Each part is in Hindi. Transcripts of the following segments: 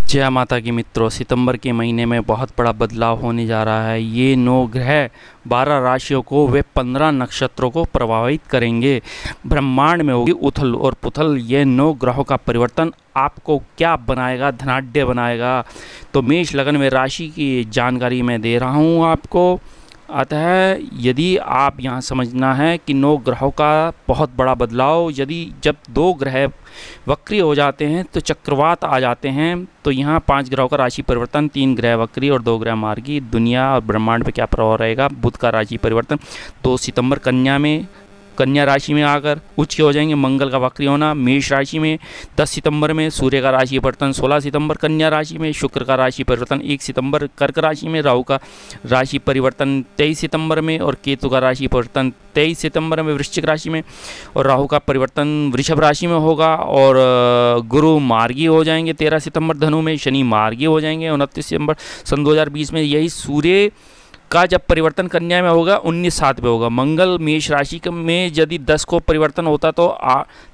जय माता की मित्रों, सितंबर के महीने में बहुत बड़ा बदलाव होने जा रहा है। ये 9 ग्रह 12 राशियों को वे 15 नक्षत्रों को प्रभावित करेंगे। ब्रह्मांड में होगी उथल और पुथल। ये 9 ग्रहों का परिवर्तन आपको क्या बनाएगा? धनाढ्य बनाएगा। तो मेष लगन में राशि की जानकारी मैं दे रहा हूँ आपको। अतः यदि आप यहाँ समझना है कि 9 ग्रहों का बहुत बड़ा बदलाव, जब 2 ग्रह वक्री हो जाते हैं तो चक्रवात आ जाते हैं। तो यहाँ 5 ग्रहों का राशि परिवर्तन, 3 ग्रह वक्री और 2 ग्रह मार्गी। दुनिया और ब्रह्मांड पे क्या प्रभाव रहेगा? बुध का राशि परिवर्तन 2 सितंबर कन्या राशि में आकर उच्च हो जाएंगे। मंगल का वक्री होना मेष राशि में 10 सितंबर में। सूर्य का राशि परिवर्तन 16 सितंबर कन्या राशि में। शुक्र का राशि परिवर्तन 1 सितंबर कर्क राशि में। राहु का राशि परिवर्तन 23 सितंबर में और केतु का राशि परिवर्तन 23 सितंबर में वृश्चिक राशि में। और राहु का परिवर्तन वृषभ राशि में होगा। और गुरु मार्गी हो जाएंगे 13 सितंबर धनु में। शनि मार्गी हो जाएंगे 29 सितंबर सन 2020 में। यही सूर्य का जब परिवर्तन कन्या में होगा 19/7 पे होगा। मंगल मेष राशि में यदि 10 को परिवर्तन होता तो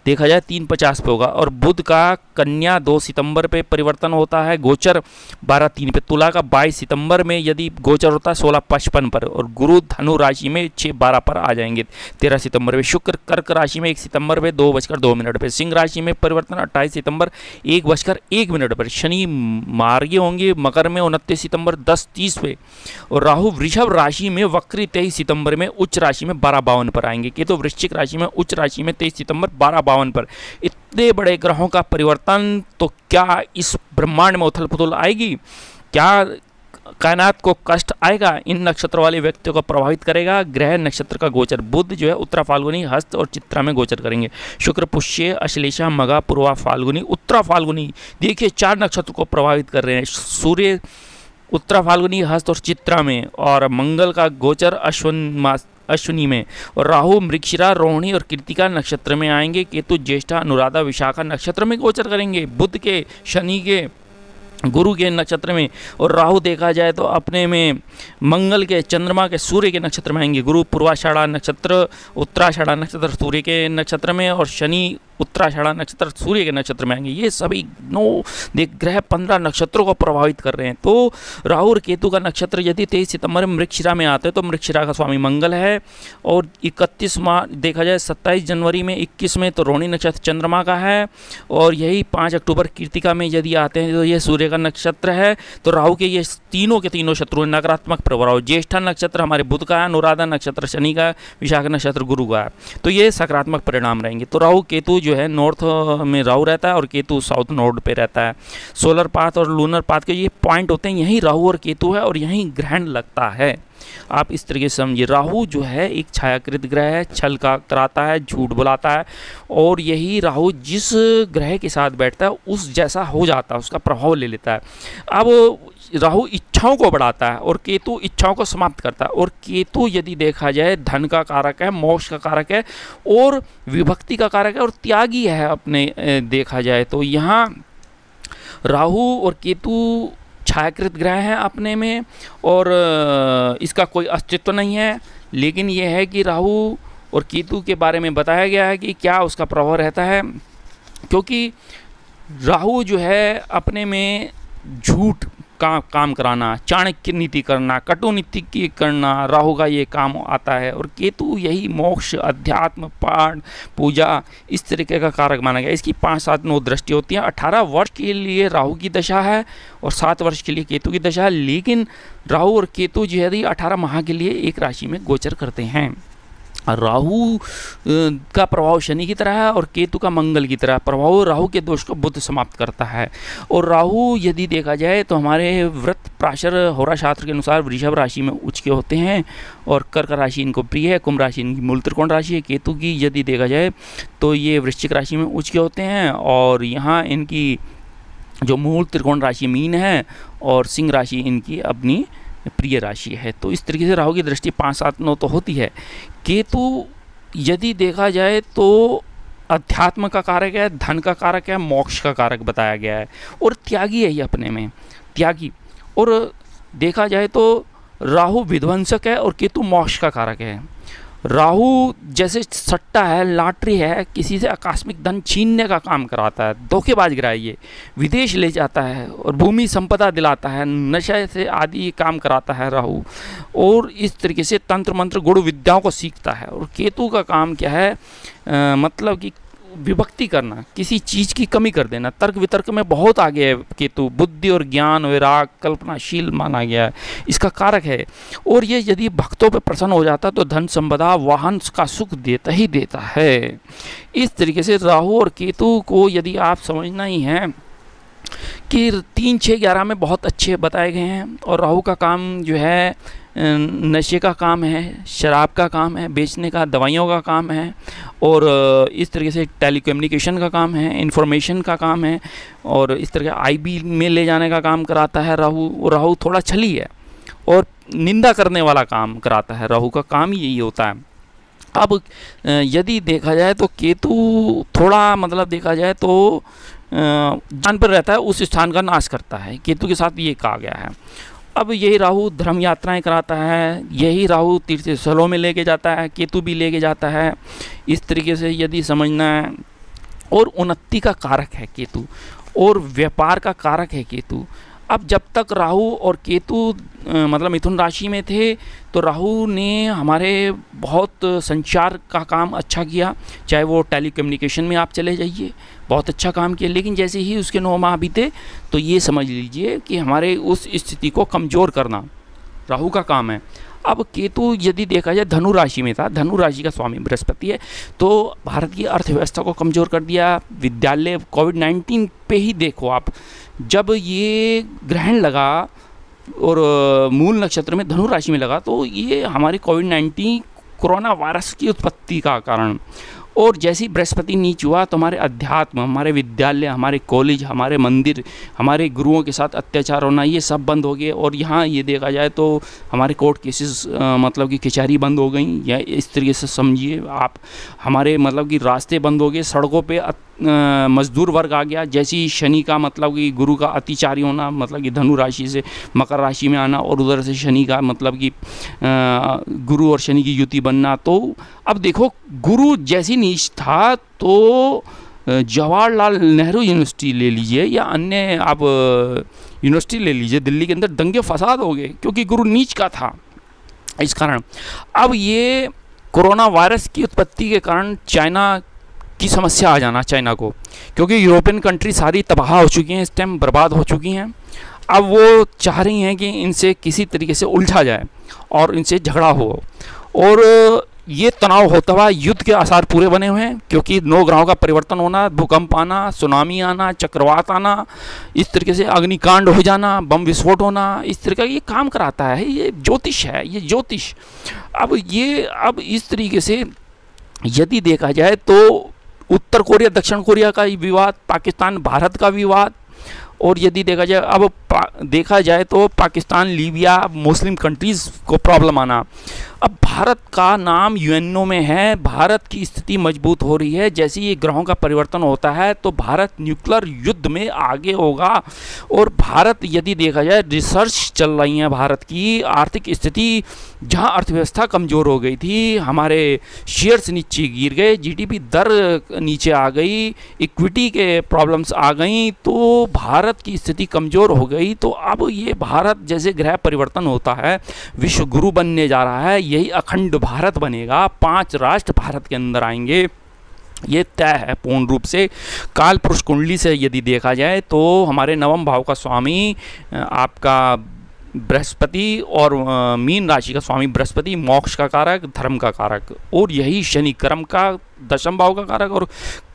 देखा जाए 3:50 पे होगा। और बुध का कन्या 2 सितंबर पे परिवर्तन होता है, गोचर 12/3 पे। तुला का 22 सितंबर में यदि गोचर होता है 16:55 पर। और गुरु धनु राशि में 6:12 पर आ जाएंगे 13 सितंबर में। शुक्र कर्क राशि में 1 सितंबर पे 2:02 पे। सिंह राशि में परिवर्तन 28 सितंबर 1:01 पर। शनि मार्गी होंगे मकर में 29 सितंबर 10:30 पे। और राहु वृषभ राशि में वक्री 23 सितंबर में उच्च राशि में 12:52 पर आएंगे। केतु वृश्चिक राशि में उच्च राशि में 23 सितंबर 12:52 पर। इतने बड़े ग्रहों का परिवर्तन, तो क्या इस ब्रह्मांड में उथल पुथल आएगी? क्या कायनात को कष्ट आएगा? इन नक्षत्र वाले व्यक्तियों को प्रभावित करेगा। ग्रह नक्षत्र का गोचर, बुध जो है उत्तरा फाल्गुनी हस्त और चित्रा में गोचर करेंगे। शुक्र पुष्य अश्लेषा मघा पूर्वा फाल्गुनी उत्तरा फाल्गुनी, देखिए 4 नक्षत्र को प्रभावित कर रहे हैं। सूर्य उत्तरा फाल्गुनी हस्त और चित्रा में। और मंगल का गोचर अश्विनी में। और राहु मृगशिरा रोहिणी और कृतिका नक्षत्र में आएंगे। केतु ज्येष्ठा अनुराधा विशाखा नक्षत्र में गोचर करेंगे। बुध के, शनि के, गुरु के नक्षत्र में। और राहु देखा जाए तो अपने में मंगल के, चंद्रमा के, सूर्य के नक्षत्र में आएंगे। गुरु पूर्वाषाढ़ा नक्षत्र, उत्तराषाढ़ा नक्षत्र सूर्य के नक्षत्र में। और शनि उत्तराषाढ़ा नक्षत्र सूर्य के नक्षत्र में आएंगे। ये सभी 9 ग्रह 15 नक्षत्रों को प्रभावित कर रहे हैं। तो राहु और केतु का नक्षत्र यदि 23 सितंबर में मृगशिरा में आते हैं तो मृगशिरा का स्वामी मंगल है। और 31 देखा जाए 27 जनवरी में 21 में तो रोहिणी नक्षत्र चंद्रमा का है। और यही 5 अक्टूबर कृतिका में यदि आते हैं तो ये सूर्य का नक्षत्र है। तो राहु के ये तीनों के तीनों शत्रु नकारात्मक प्रभाव। ज्येष्ठा नक्षत्र हमारे बुध का है, अनुराधा नक्षत्र शनि का है, विशाखा नक्षत्र गुरु का है। तो ये सकारात्मक परिणाम रहेंगे। तो राहु केतु जो है नॉर्थ में राहु रहता है और केतु साउथ नोड पे रहता है। सोलर पाथ और लूनर पाथ के ये पॉइंट होते हैं, यहीं राहु और केतु है और यहीं ग्रहण लगता है। आप इस तरीके से समझिए। राहु जो है एक छायाकृत ग्रह है, छल का कराता है, झूठ बुलाता है। और यही राहु जिस ग्रह के साथ बैठता है उस जैसा हो जाता है, उसका प्रभाव ले लेता है। अब राहु इच्छाओं को बढ़ाता है और केतु इच्छाओं को समाप्त करता है। और केतु यदि देखा जाए धन का कारक है, मोक्ष का कारक है और विभक्ति का कारक है और त्यागी है। अपने देखा जाए तो यहाँ राहु और केतु छायाकृत ग्रह हैं अपने में और इसका कोई अस्तित्व नहीं है। लेकिन यह है कि राहु और केतु के बारे में बताया गया है कि क्या उसका प्रभाव रहता है। क्योंकि राहु जो है अपने में झूठ का काम कराना, चाणक्य नीति करना, कटु नीति करना, राहु का ये काम आता है। और केतु यही मोक्ष, अध्यात्म, पाठ, पूजा इस तरीके का कारक माना गया। इसकी 5, 7, 9 दृष्टि होती हैं। 18 वर्ष के लिए राहु की दशा है और 7 वर्ष के लिए केतु की दशा है। लेकिन राहु और केतु जो है 18 माह के लिए एक राशि में गोचर करते हैं। राहु का प्रभाव शनि की तरह है और केतु का मंगल की तरह प्रभाव। राहु के दोष को बुध समाप्त करता है। और राहु यदि देखा जाए तो हमारे व्रत प्राशर होरा शास्त्र के अनुसार वृषभ राशि में उच्च के होते हैं और कर्क राशि इनको प्रिय है, कुंभ राशि इनकी मूल त्रिकोण राशि है। केतु की यदि देखा जाए तो ये वृश्चिक राशि में उच्च के होते हैं और यहाँ इनकी जो मूल त्रिकोण राशि मीन है और सिंह राशि इनकी अपनी प्रिय राशि है। तो इस तरीके से राहु की दृष्टि 5, 7, 9 तो होती है। केतु यदि देखा जाए तो अध्यात्म का कारक है, धन का कारक है, मोक्ष का कारक बताया गया है और त्यागी है ये अपने में, त्यागी। और देखा जाए तो राहु विध्वंसक है और केतु मोक्ष का कारक है। राहु जैसे सट्टा है, लॉटरी है, किसी से आकस्मिक धन छीनने का काम कराता है, धोखेबाज ग्रह ये, विदेश ले जाता है और भूमि संपदा दिलाता है, नशे से आदि काम कराता है राहु, और इस तरीके से तंत्र मंत्र गुण विद्याओं को सीखता है। और केतु का काम क्या है, मतलब कि विभक्ति करना, किसी चीज़ की कमी कर देना। तर्क वितर्क में बहुत आगे है केतु, बुद्धि और ज्ञान वैराग कल्पनाशील माना गया है, इसका कारक है। और ये यदि भक्तों पर प्रसन्न हो जाता तो धन संपदा वाहन का सुख देता ही देता है। इस तरीके से राहु और केतु को यदि आप समझना ही है कि 3, 6, 11 में बहुत अच्छे बताए गए हैं। और राहु का काम जो है नशे का काम है, शराब का काम है, बेचने का, दवाइयों का काम है, और इस तरीके से टेलीकम्युनिकेशन का काम है, इंफॉर्मेशन का काम है, और इस तरह के आईबी में ले जाने का काम कराता है राहु। और राहु थोड़ा छली है और निंदा करने वाला काम कराता है, राहु का काम ही यही होता है। अब यदि देखा जाए तो केतु थोड़ा मतलब देखा जाए तो स्थान पर रहता है, उस स्थान का नाश करता है, केतु के साथ ये कहा गया है। अब यही राहु धर्म यात्राएं कराता है, यही राहु तीर्थ स्थलों में लेके जाता है, केतु भी लेके जाता है। इस तरीके से यदि समझना है, और उन्नति का कारक है केतु, और व्यापार का कारक है केतु। अब जब तक राहु और केतु मतलब मिथुन राशि में थे तो राहु ने हमारे बहुत संचार का काम अच्छा किया, चाहे वो टेलीकम्युनिकेशन में आप चले जाइए, बहुत अच्छा काम किया। लेकिन जैसे ही उसके 9 माह बीते तो ये समझ लीजिए कि हमारे उस स्थिति को कमज़ोर करना राहु का काम है। अब केतु यदि देखा जाए धनु राशि में था, धनु राशि का स्वामी बृहस्पति है, तो भारत की अर्थव्यवस्था को कमज़ोर कर दिया। विद्यालय कोविड-19 पे ही देखो आप, जब ये ग्रहण लगा और मूल नक्षत्र में धनु राशि में लगा तो ये हमारी कोविड-19 कोरोना वायरस की उत्पत्ति का कारण। और जैसे ही बृहस्पति नीच हुआ तो हमारे अध्यात्म, हमारे विद्यालय, हमारे कॉलेज, हमारे मंदिर, हमारे गुरुओं के साथ अत्याचार होना, ये सब बंद हो गए। और यहाँ ये देखा जाए तो हमारे कोर्ट केसेस मतलब कि कचहरी बंद हो गई, या इस तरीके से समझिए आप, हमारे मतलब कि रास्ते बंद हो गए, सड़कों पे मजदूर वर्ग आ गया। जैसे ही शनि का मतलब कि गुरु का अतिचारी होना, मतलब कि धनु राशि से मकर राशि में आना, और उधर से शनि का मतलब कि गुरु और शनि की युति बनना। तो अब देखो गुरु जैसी नीच था तो जवाहरलाल नेहरू यूनिवर्सिटी ले लीजिए या अन्य आप यूनिवर्सिटी ले लीजिए, दिल्ली के अंदर दंगे फसाद हो गए क्योंकि गुरु नीच का था। इस कारण अब ये कोरोना वायरस की उत्पत्ति के कारण चाइना की समस्या आ जाना, चाइना को, क्योंकि यूरोपियन कंट्री सारी तबाह हो चुकी हैं, इस टाइम बर्बाद हो चुकी हैं। अब वो चाह रही हैं कि इनसे किसी तरीके से उलझा जाए और इनसे झगड़ा हो, और ये तनाव होता हुआ युद्ध के आसार पूरे बने हुए हैं, क्योंकि 9 ग्रहों का परिवर्तन होना, भूकंप आना, सुनामी आना, चक्रवात आना, इस तरीके से अग्निकांड हो जाना, बम विस्फोट होना, इस तरह का ये काम कराता है। ये ज्योतिष है, ये ज्योतिष। अब इस तरीके से यदि देखा जाए तो उत्तर कोरिया दक्षिण कोरिया का विवाद, पाकिस्तान भारत का विवाद, और यदि देखा जाए अब देखा जाए तो पाकिस्तान लीबिया मुस्लिम कंट्रीज़ को प्रॉब्लम आना। अब भारत का नाम यूएनओ में है, भारत की स्थिति मजबूत हो रही है। जैसे ये ग्रहों का परिवर्तन होता है तो भारत न्यूक्लियर युद्ध में आगे होगा। और भारत यदि देखा जाए रिसर्च चल रही है, भारत की आर्थिक स्थिति जहां अर्थव्यवस्था कमज़ोर हो गई थी, हमारे शेयर्स नीचे गिर गए, जीडीपी दर नीचे आ गई, इक्विटी के प्रॉब्लम्स आ गई, तो भारत की स्थिति कमज़ोर हो गई। तो अब ये भारत जैसे ग्रह परिवर्तन होता है, विश्व गुरु बनने जा रहा है, यही अखंड भारत बनेगा, 5 राष्ट्र भारत के अंदर आएंगे, ये तय है पूर्ण रूप से। काल पुरुष कुंडली से यदि देखा जाए तो हमारे नवम भाव का स्वामी आपका बृहस्पति, और मीन राशि का स्वामी बृहस्पति मोक्ष का कारक, धर्म का कारक, और यही शनि कर्म का दशम भाव का कारक, और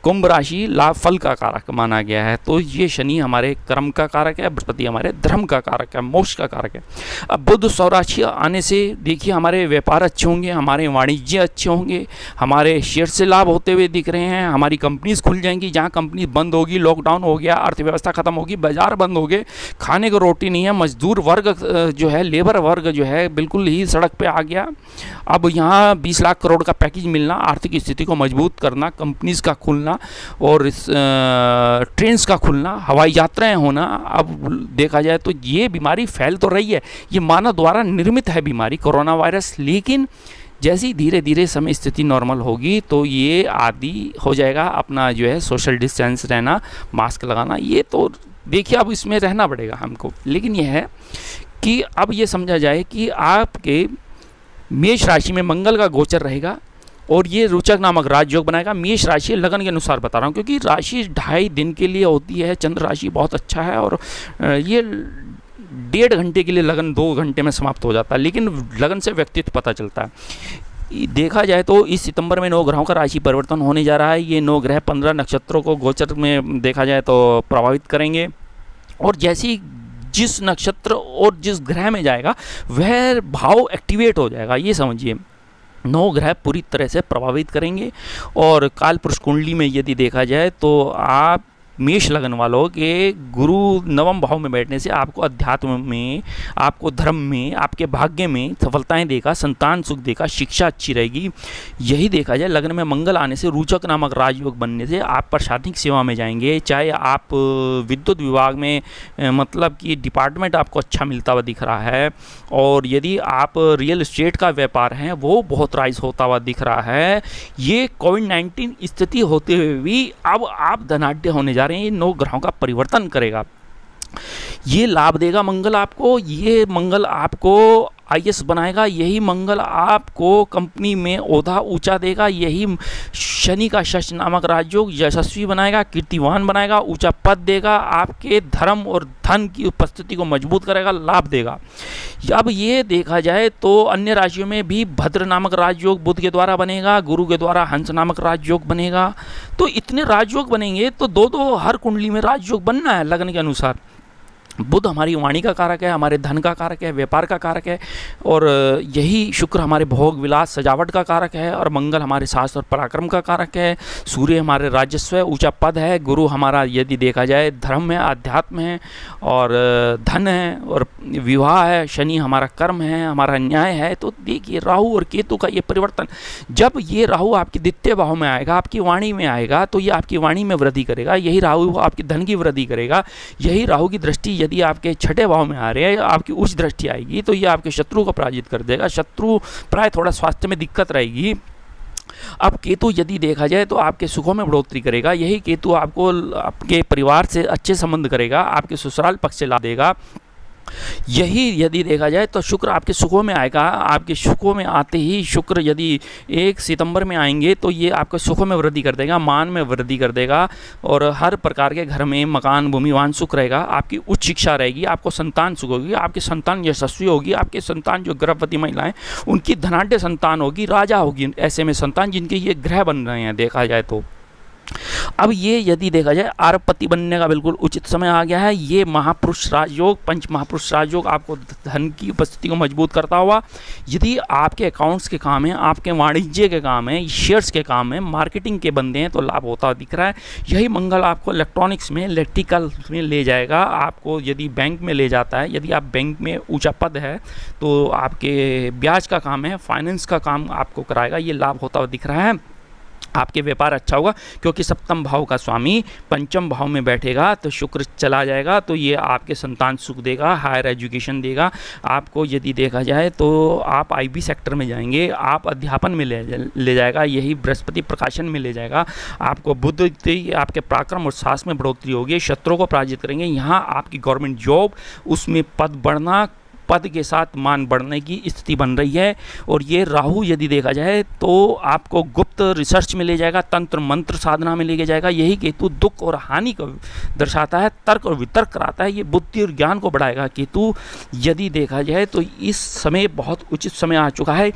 कुंभ राशि लाभ फल का कारक माना गया है। तो ये शनि हमारे कर्म का कारक है, बृहस्पति हमारे धर्म का कारक है, मोक्ष का कारक है। अब बुध स्वराशि आने से देखिए हमारे व्यापार अच्छे होंगे, हमारे वाणिज्य अच्छे होंगे, हमारे शेयर से लाभ होते हुए दिख रहे हैं, हमारी कंपनीज खुल जाएंगी। जहाँ कंपनी बंद होगी, लॉकडाउन हो गया, अर्थव्यवस्था खत्म होगी, बाजार बंद हो गए, खाने को रोटी नहीं है, मजदूर वर्ग जो है, लेबर वर्ग जो है बिल्कुल ही सड़क पे आ गया। अब यहाँ 20 लाख करोड़ का पैकेज मिलना, आर्थिक स्थिति को मजबूत करना, कंपनीज का खुलना और ट्रेन्स का खुलना, हवाई यात्राएं होना। अब देखा जाए तो ये बीमारी फैल तो रही है, ये मानव द्वारा निर्मित है बीमारी कोरोना वायरस, लेकिन जैसे ही धीरे धीरे समय स्थिति नॉर्मल होगी तो ये आदि हो जाएगा अपना जो है सोशल डिस्टेंस रहना, मास्क लगाना, ये तो देखिए अब इसमें रहना पड़ेगा हमको। लेकिन यह है कि अब ये समझा जाए कि आपके मेष राशि में मंगल का गोचर रहेगा और ये रोचक नामक राजयोग बनाएगा। मेष राशि लगन के अनुसार बता रहा हूँ, क्योंकि राशि 2.5 दिन के लिए होती है, चंद्र राशि बहुत अच्छा है और ये 1.5 घंटे के लिए लगन 2 घंटे में समाप्त हो जाता है, लेकिन लगन से व्यक्तित्व पता चलता है। देखा जाए तो इस सितंबर में 9 ग्रहों का राशि परिवर्तन होने जा रहा है। ये 9 ग्रह 15 नक्षत्रों को गोचर में देखा जाए तो प्रभावित करेंगे, और जैसे ही जिस नक्षत्र और जिस ग्रह में जाएगा वह भाव एक्टिवेट हो जाएगा। ये समझिए 9 ग्रह पूरी तरह से प्रभावित करेंगे। और काल पुरुष कुंडली में यदि देखा जाए तो आप मेष लगन वालों के गुरु नवम भाव में बैठने से आपको अध्यात्म में, आपको धर्म में, आपके भाग्य में सफलताएं देगा, संतान सुख देगा, शिक्षा अच्छी रहेगी। यही देखा जाए लगन में मंगल आने से, रोचक नामक राजयोग बनने से आप प्रशासनिक सेवा में जाएंगे, चाहे आप विद्युत विभाग में मतलब कि डिपार्टमेंट आपको अच्छा मिलता हुआ दिख रहा है, और यदि आप रियल एस्टेट का व्यापार है वो बहुत राइज होता हुआ दिख रहा है। ये कोविड-19 स्थिति होते हुए भी अब आप धनाढ्य होने जा रहे हैं। ये 9 ग्रहों का परिवर्तन करेगा, ये लाभ देगा मंगल आपको। ये मंगल आपको आईएएस बनाएगा, यही मंगल आपको कंपनी में ओहदा ऊंचा देगा। यही शनि का शश नामक राजयोग यशस्वी बनाएगा, कीर्तिवान बनाएगा, ऊंचा पद देगा, आपके धर्म और धन की उपस्थिति को मजबूत करेगा, लाभ देगा। अब ये देखा जाए तो अन्य राशियों में भी भद्र नामक राजयोग बुध के द्वारा बनेगा, गुरु के द्वारा हंस नामक राजयोग बनेगा। तो इतने राजयोग बनेंगे तो 2-2 हर कुंडली में राजयोग बनना है लगन के अनुसार। बुध हमारी वाणी का कारक है, हमारे धन का कारक है, व्यापार का कारक है, और यही शुक्र हमारे भोग विलास सजावट का कारक है, और मंगल हमारे साहस और पराक्रम का कारक है, सूर्य हमारे राजस्व है, ऊंचा पद है, गुरु हमारा यदि देखा जाए धर्म है, अध्यात्म है और धन है, और विवाह है, शनि हमारा कर्म है, हमारा न्याय है। तो देखिए राहु और केतु का ये परिवर्तन, जब ये राहु आपके द्वितीय भाव में आएगा, आपकी वाणी में आएगा, तो ये आपकी वाणी में वृद्धि करेगा। यही राहु आपके धन की वृद्धि करेगा। यही राहु की दृष्टि यदि आपके 6ठे भाव में आ रहे हैं, आपकी उच्च दृष्टि आएगी तो ये आपके शत्रु को पराजित कर देगा। शत्रु प्राय थोड़ा स्वास्थ्य में दिक्कत रहेगी। अब केतु यदि देखा जाए तो आपके सुखों में बढ़ोतरी करेगा। यही केतु आपको आपके परिवार से अच्छे संबंध करेगा, आपके ससुराल पक्ष से लाभ देगा। यही यदि देखा जाए तो शुक्र आपके सुखों में आएगा। आपके सुखों में आते ही शुक्र यदि 1 सितंबर में आएंगे तो ये आपके सुखों में वृद्धि कर देगा, मान में वृद्धि कर देगा, और हर प्रकार के घर में मकान भूमि वाहन सुख रहेगा। आपकी उच्च शिक्षा रहेगी, आपको संतान सुख होगी, आपकी संतान यशस्वी होगी, आपके संतान जो गर्भवती महिलाएं उनकी धनाढ्य संतान होगी, राजा होगी ऐसे में संतान, जिनके ये ग्रह बन रहे हैं देखा जाए तो। अब ये यदि देखा जाए आरबपति बनने का बिल्कुल उचित समय आ गया है। ये महापुरुष राजयोग, पंच महापुरुष राजयोग आपको धन की उपस्थिति को मजबूत करता हुआ, यदि आपके अकाउंट्स के काम है, आपके वाणिज्य के काम है, शेयर्स के काम है, मार्केटिंग के बंदे हैं तो लाभ होता दिख रहा है। यही मंगल आपको इलेक्ट्रॉनिक्स में, इलेक्ट्रिकल में ले जाएगा। आपको यदि बैंक में ले जाता है, यदि आप बैंक में ऊंचा पद है तो आपके ब्याज का काम है, फाइनेंस का काम आपको कराएगा, ये लाभ होता हुआ दिख रहा है। आपके व्यापार अच्छा होगा क्योंकि सप्तम भाव का स्वामी पंचम भाव में बैठेगा तो शुक्र चला जाएगा, तो ये आपके संतान सुख देगा, हायर एजुकेशन देगा आपको। यदि देखा जाए तो आप आईबी सेक्टर में जाएंगे, आप अध्यापन में ले जाएगा। यही बृहस्पति प्रकाशन में ले जाएगा आपको। बुध आपके पराक्रम और साहस में बढ़ोतरी होगी, शत्रुओं को पराजित करेंगे। यहाँ आपकी गवर्नमेंट जॉब, उसमें पद बढ़ना, पद के साथ मान बढ़ने की स्थिति बन रही है। और ये राहु यदि देखा जाए तो आपको गुप्त रिसर्च में ले जाएगा, तंत्र मंत्र साधना में लेके जाएगा। यही केतु दुख और हानि को दर्शाता है, तर्क और वितर्क कराता है, ये बुद्धि और ज्ञान को बढ़ाएगा केतु। यदि देखा जाए तो इस समय बहुत उचित समय आ चुका है,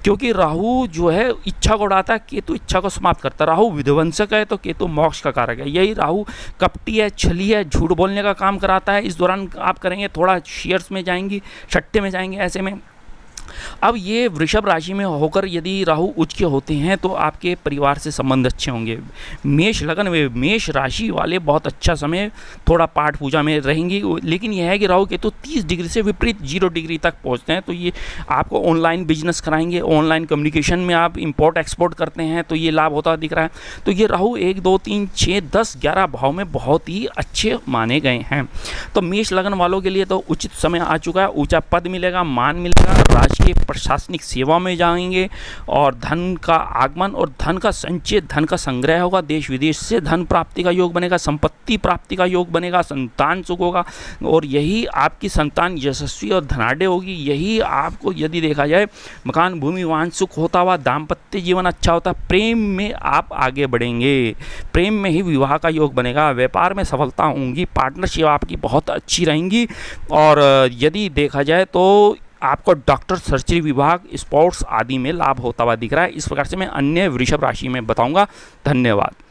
क्योंकि राहु जो है इच्छा को उड़ाता है, केतु इच्छा को समाप्त करता है। राहु विध्वंसक है तो केतु मोक्ष का कारक है। यही राहु कपटी है, छली है, झूठ बोलने का काम कराता है। इस दौरान आप करेंगे थोड़ा शेयर्स में जाएंगी, सट्टे में जाएंगे ऐसे में। अब ये वृषभ राशि में होकर यदि राहु उच्च के होते हैं तो आपके परिवार से संबंध अच्छे होंगे। मेष लगन में मेष राशि वाले बहुत अच्छा समय, थोड़ा पाठ पूजा में रहेंगे। लेकिन यह है कि राहु केतु 30 डिग्री से विपरीत 0 डिग्री तक पहुंचते हैं, तो ये आपको ऑनलाइन बिजनेस कराएंगे। ऑनलाइन कम्युनिकेशन में आप इंपोर्ट एक्सपोर्ट करते हैं तो ये लाभ होता दिख रहा है। तो ये राहु 1, 2, 3, 6, 10, 11 भाव में बहुत ही अच्छे माने गए हैं। तो मेष लगन वालों के लिए तो उचित समय आ चुका है। ऊंचा पद मिलेगा, मान मिलेगा, अच्छी प्रशासनिक सेवा में जाएंगे और धन का आगमन और धन का संचय, धन का संग्रह होगा, देश विदेश से धन प्राप्ति का योग बनेगा, संपत्ति प्राप्ति का योग बनेगा, संतान सुख होगा और यही आपकी संतान यशस्वी और धनाढ़ होगी। यही आपको यदि देखा जाए मकान भूमि वाहन सुख होता हुआ, दाम्पत्य जीवन अच्छा होता, प्रेम में आप आगे बढ़ेंगे, प्रेम में ही विवाह का योग बनेगा, व्यापार में सफलता होंगी, पार्टनरशिप आपकी बहुत अच्छी रहेंगी और यदि देखा जाए तो आपको डॉक्टर, सर्जरी विभाग, स्पोर्ट्स आदि में लाभ होता हुआ दिख रहा है। इस प्रकार से मैं अन्य वृषभ राशि में बताऊंगा। धन्यवाद।